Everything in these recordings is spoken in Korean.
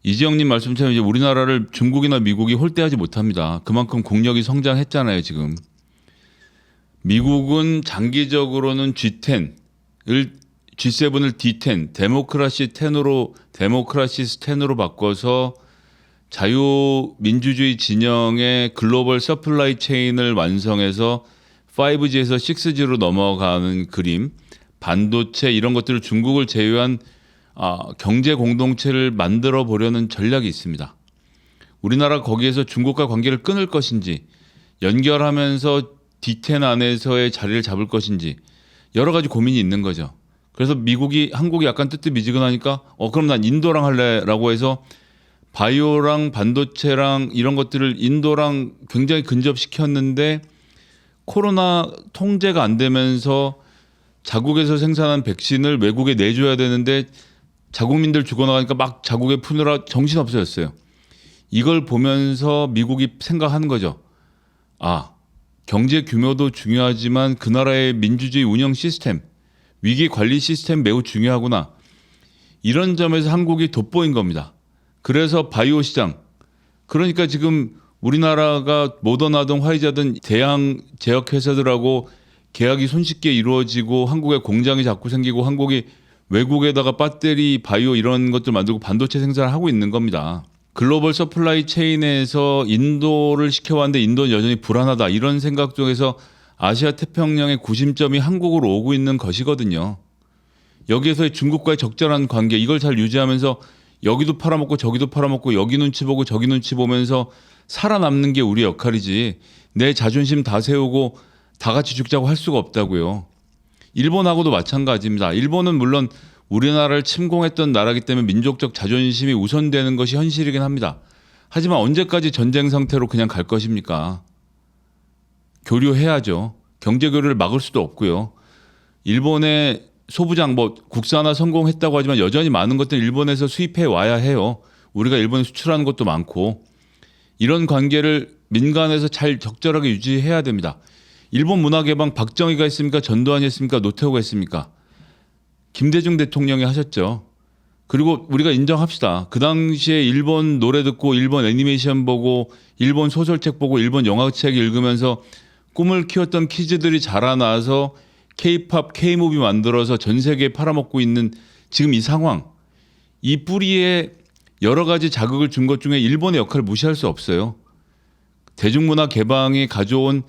이지영님 말씀처럼 이제 우리나라를 중국이나 미국이 홀대하지 못합니다. 그만큼 국력이 성장했잖아요, 지금. 미국은 장기적으로는 G7을 D10, 데모크라시 10으로 바꿔서 자유민주주의 진영의 글로벌 서플라이 체인을 완성해서 5G에서 6G로 넘어가는 그림, 반도체 이런 것들을 중국을 제외한 경제 공동체를 만들어 보려는 전략이 있습니다. 우리나라 거기에서 중국과 관계를 끊을 것인지, 연결하면서 D10 안에서의 자리를 잡을 것인지 여러 가지 고민이 있는 거죠. 그래서 한국이 약간 뜨뜻미지근하니까 그럼 난 인도랑 할래라고 해서 바이오랑 반도체랑 이런 것들을 인도랑 굉장히 근접시켰는데 코로나 통제가 안 되면서 자국에서 생산한 백신을 외국에 내줘야 되는데 자국민들 죽어나가니까 막 자국에 푸느라 정신없어졌어요. 이걸 보면서 미국이 생각하는 거죠. 경제 규모도 중요하지만 그 나라의 민주주의 운영 시스템, 위기 관리 시스템 매우 중요하구나. 이런 점에서 한국이 돋보인 겁니다. 그래서 바이오 시장, 그러니까 지금 우리나라가 모더나든 화이자든 대양 제약회사들하고 계약이 손쉽게 이루어지고 한국에 공장이 자꾸 생기고 한국이 외국에다가 배터리, 바이오 이런 것들 만들고 반도체 생산을 하고 있는 겁니다. 글로벌 서플라이 체인에서 인도를 시켜왔는데 인도는 여전히 불안하다. 이런 생각 속에서 아시아 태평양의 구심점이 한국으로 오고 있는 것이거든요. 여기에서의 중국과의 적절한 관계, 이걸 잘 유지하면서 여기도 팔아먹고 저기도 팔아먹고 여기 눈치 보고 저기 눈치 보면서 살아남는 게 우리 역할이지 내 자존심 다 세우고 다 같이 죽자고 할 수가 없다고요. 일본하고도 마찬가지입니다. 일본은 물론 우리나라를 침공했던 나라이기 때문에 민족적 자존심이 우선되는 것이 현실이긴 합니다. 하지만 언제까지 전쟁 상태로 그냥 갈 것입니까? 교류해야죠. 경제 교류를 막을 수도 없고요. 일본의 소부장 국산화 성공했다고 하지만 여전히 많은 것들 일본에서 수입해 와야 해요. 우리가 일본에 수출하는 것도 많고 이런 관계를 민간에서 잘 적절하게 유지해야 됩니다. 일본 문화개방 박정희가 했습니까? 전두환이 했습니까? 노태우가 했습니까? 김대중 대통령이 하셨죠. 그리고 우리가 인정합시다. 그 당시에 일본 노래 듣고 일본 애니메이션 보고 일본 소설책 보고 일본 영화책 읽으면서 꿈을 키웠던 키즈들이 자라나서 K-팝, K-무비 만들어서 전 세계에 팔아먹고 있는 지금 이 상황, 이 뿌리에 여러 가지 자극을 준 것 중에 일본의 역할을 무시할 수 없어요. 대중문화 개방이 가져온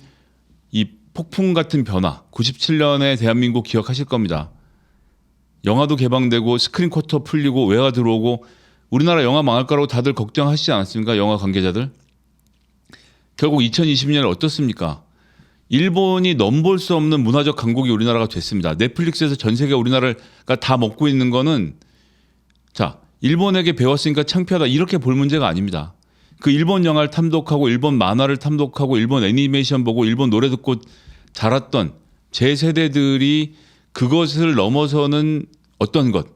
이 폭풍 같은 변화, 97년에 대한민국 기억하실 겁니다. 영화도 개방되고 스크린 쿼터 풀리고 외화 들어오고 우리나라 영화 망할 거라고 다들 걱정하시지 않았습니까? 영화 관계자들. 결국 2020년에 어떻습니까? 일본이 넘볼 수 없는 문화적 강국이 우리나라가 됐습니다. 넷플릭스에서 전 세계 우리나라가 다 먹고 있는 거는 일본에게 배웠으니까 창피하다 이렇게 볼 문제가 아닙니다. 그 일본 영화를 탐독하고 일본 만화를 탐독하고 일본 애니메이션 보고 일본 노래 듣고 자랐던 제 세대들이 그것을 넘어서는 어떤 것,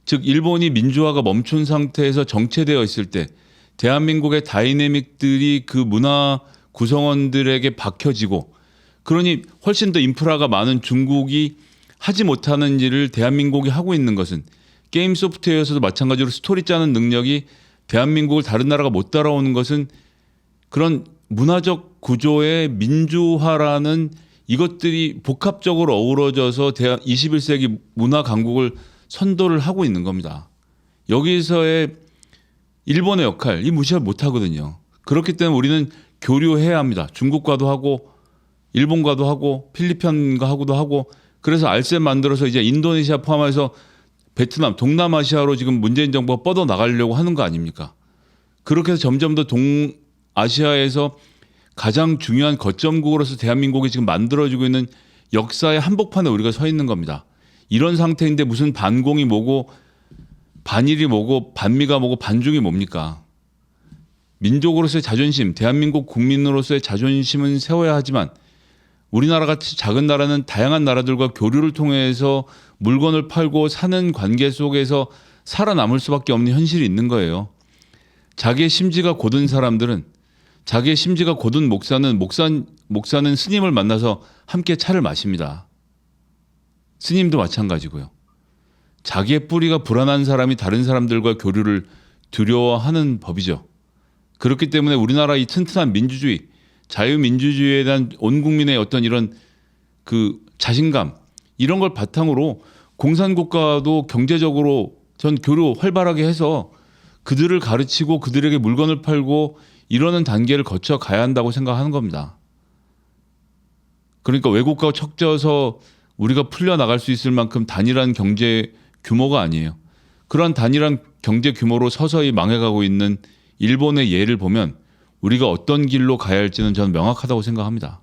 즉 일본이 민주화가 멈춘 상태에서 정체되어 있을 때 대한민국의 다이내믹들이 그 문화 구성원들에게 박혀지고 그러니 훨씬 더 인프라가 많은 중국이 하지 못하는 일을 대한민국이 하고 있는 것은 게임 소프트웨어에서도 마찬가지로 스토리 짜는 능력이 대한민국을 다른 나라가 못 따라오는 것은 그런 문화적 구조의 민주화라는 이것들이 복합적으로 어우러져서 21세기 문화 강국을 선도를 하고 있는 겁니다. 여기서의 일본의 역할, 이 무시를 못하거든요. 그렇기 때문에 우리는 교류해야 합니다. 중국과도 하고 일본과도 하고 필리핀과 하고도 하고 그래서 알셈 만들어서 이제 인도네시아 포함해서 베트남, 동남아시아로 지금 문재인 정부가 뻗어 나가려고 하는 거 아닙니까? 그렇게 해서 점점 더 동아시아에서 가장 중요한 거점국으로서 대한민국이 지금 만들어지고 있는 역사의 한복판에 우리가 서 있는 겁니다. 이런 상태인데 무슨 반공이 뭐고 반일이 뭐고 반미가 뭐고 반중이 뭡니까? 민족으로서의 자존심, 대한민국 국민으로서의 자존심은 세워야 하지만 우리나라 같이 작은 나라는 다양한 나라들과 교류를 통해서 물건을 팔고 사는 관계 속에서 살아남을 수밖에 없는 현실이 있는 거예요. 자기의 심지가 고든 사람들은 자기의 심지가 고든 목사는 스님을 만나서 함께 차를 마십니다. 스님도 마찬가지고요. 자기의 뿌리가 불안한 사람이 다른 사람들과 교류를 두려워하는 법이죠. 그렇기 때문에 우리나라 이 튼튼한 민주주의, 자유민주주의에 대한 온 국민의 어떤 이런 그 자신감 이런 걸 바탕으로 공산국가도 경제적으로 전 교류 활발하게 해서 그들을 가르치고 그들에게 물건을 팔고 이러는 단계를 거쳐 가야 한다고 생각하는 겁니다. 그러니까 외국과 척져서 우리가 풀려나갈 수 있을 만큼 단일한 경제 규모가 아니에요. 그러한 단일한 경제 규모로 서서히 망해가고 있는 일본의 예를 보면 우리가 어떤 길로 가야 할지는 저는 명확하다고 생각합니다.